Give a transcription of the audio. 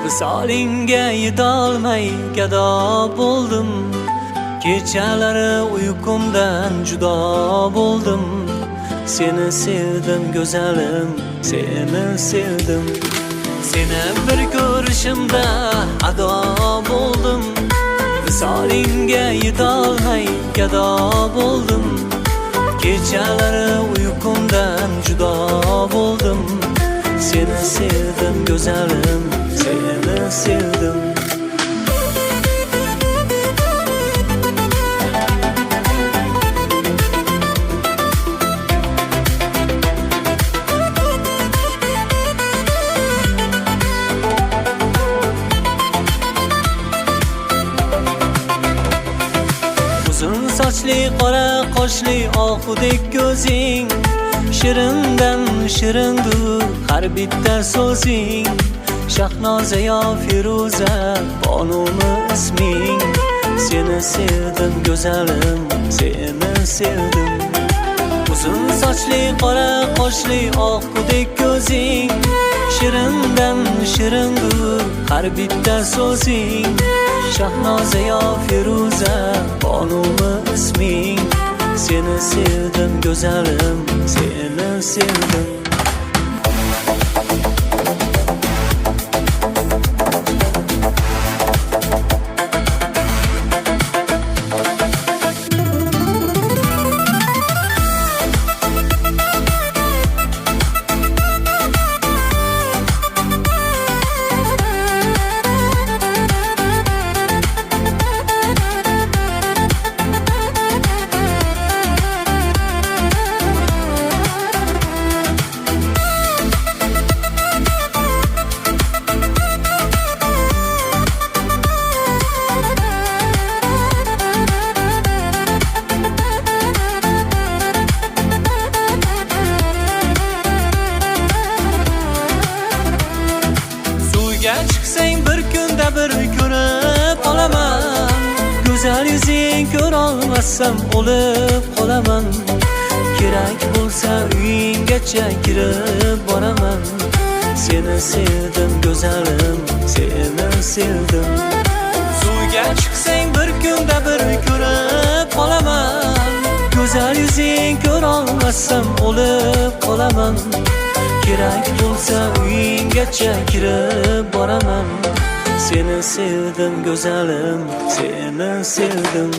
Visolingga yetolmay gado bo'ldim. Kechalari uyqumdan judo bo'ldim. Seni sevdim go'zalim, seni sevdim. Seni bir ko'rishimda ado bo'ldim. Visolingga yetolmay gado bo'ldim. Kechalari uyqumdan judo bo'ldim. Seni sevdim go'zalim, seni sevdim. Uzun sochli qora qoshli oxudek ko'zing, shirindan shirindur har bitta so'zing. Shahnoza yo Firuza bonumi isming. Seni sevdim go'zalim, seni sevdim. Uzun sochli qora qoshli oxudek ko'zing, shirindan shirindur har bitta so'zing. Shahnoza yo Firuza bonumi isming. Seni sevdim go'zalim, seni sevdim. Chiqsang bir kunda bir ko'rib qolaman. Go'zal yuzing ko'rolmasam o'lib qolaman. Kerak bo'lsa uyinggacha kirib boraman. Seni sevdim go'zalim, seni sevdim. Suvga chiqsang bir kunda bir ko'rib qolaman. Go'zal yuzing ko'rolmasam o'lib qolaman. Kerak bo'lsa uyinggacha kirib boraman. Seni sevdim go'zalim, seni sevdim.